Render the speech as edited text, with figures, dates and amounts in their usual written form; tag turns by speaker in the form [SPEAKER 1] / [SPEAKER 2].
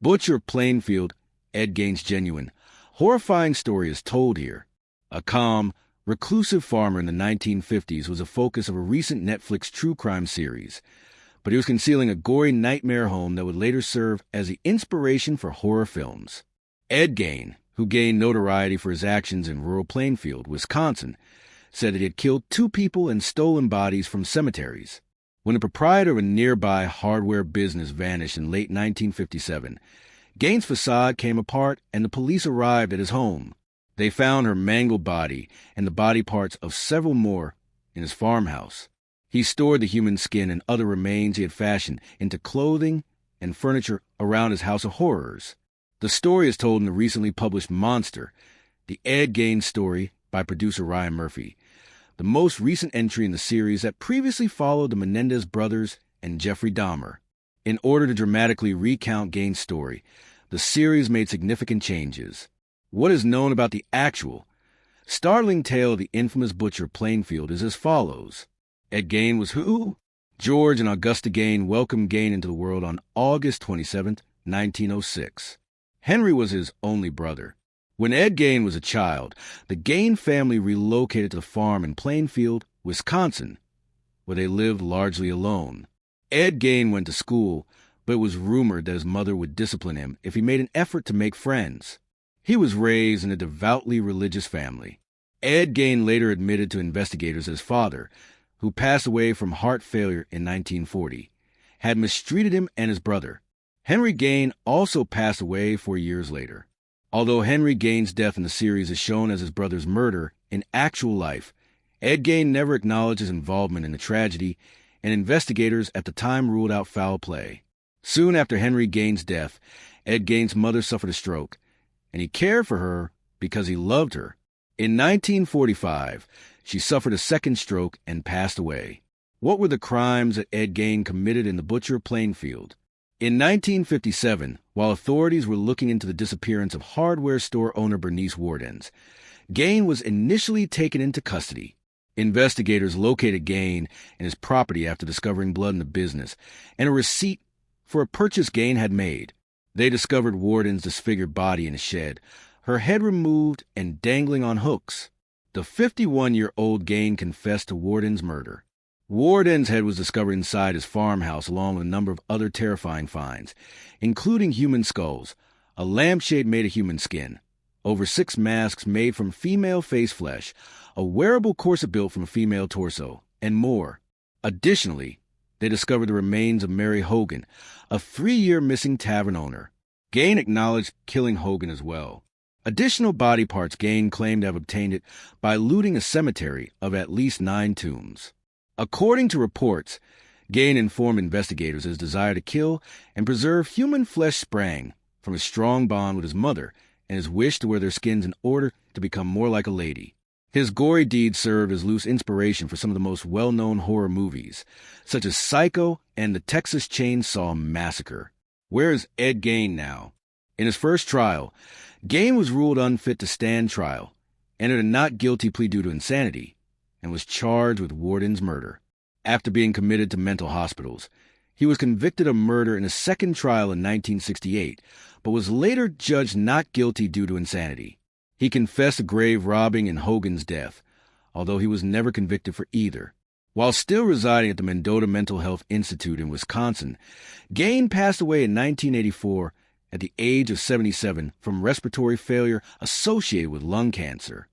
[SPEAKER 1] Butcher of Plainfield, Ed Gein's genuine, horrifying story is told here. A calm, reclusive farmer in the 1950s was a focus of a recent Netflix true crime series, but he was concealing a gory nightmare home that would later serve as the inspiration for horror films. Ed Gein, who gained notoriety for his actions in rural Plainfield, Wisconsin, said that he had killed 2 people and stolen bodies from cemeteries. When the proprietor of a nearby hardware business vanished in late 1957, Gein's facade came apart and the police arrived at his home. They found her mangled body and the body parts of several more in his farmhouse. He stored the human skin and other remains he had fashioned into clothing and furniture around his house of horrors. The story is told in the recently published Monster, the Ed Gein story by producer Ryan Murphy, the most recent entry in the series that previously followed the Menendez brothers and Jeffrey Dahmer. In order to dramatically recount Gein's story, the series made significant changes. What is known about the actual, startling tale of the infamous Butcher of Plainfield is as follows. Ed Gein was who? George and Augusta Gein welcomed Gein into the world on August 27, 1906. Henry was his only brother. When Ed Gein was a child, the Gein family relocated to the farm in Plainfield, Wisconsin, where they lived largely alone. Ed Gein went to school, but it was rumored that his mother would discipline him if he made an effort to make friends. He was raised in a devoutly religious family. Ed Gein later admitted to investigators that his father, who passed away from heart failure in 1940, had mistreated him and his brother. Henry Gein also passed away 4 years later. Although Henry Gein's death in the series is shown as his brother's murder, in actual life, Ed Gein never acknowledged his involvement in the tragedy, and investigators at the time ruled out foul play. Soon after Henry Gein's death, Ed Gein's mother suffered a stroke, and he cared for her because he loved her. In 1945, she suffered a second stroke and passed away. What were the crimes that Ed Gein committed in The Butcher of Plainfield? In 1957, while authorities were looking into the disappearance of hardware store owner Bernice Wardens, Gein was initially taken into custody. Investigators located Gein and his property after discovering blood in the business and a receipt for a purchase Gein had made. They discovered Warden's disfigured body in a shed, her head removed and dangling on hooks. The 51-year-old Gein confessed to Warden's murder. Warden's head was discovered inside his farmhouse along with a number of other terrifying finds, including human skulls, a lampshade made of human skin, over 6 masks made from female face flesh, a wearable corset built from a female torso, and more. Additionally, they discovered the remains of Mary Hogan, a 3-year missing tavern owner. Gein acknowledged killing Hogan as well. Additional body parts Gein claimed to have obtained it by looting a cemetery of at least 9 tombs. According to reports, Gein informed investigators his desire to kill and preserve human flesh sprang from his strong bond with his mother and his wish to wear their skins in order to become more like a lady. His gory deeds served as loose inspiration for some of the most well-known horror movies, such as Psycho and the Texas Chainsaw Massacre. Where is Ed Gein now? In his first trial, Gein was ruled unfit to stand trial, entered a not guilty plea due to insanity, and was charged with Warden's murder. After being committed to mental hospitals, he was convicted of murder in a second trial in 1968, but was later judged not guilty due to insanity. He confessed to grave robbing and Hogan's death, although he was never convicted for either. While still residing at the Mendota Mental Health Institute in Wisconsin, Gein passed away in 1984 at the age of 77 from respiratory failure associated with lung cancer.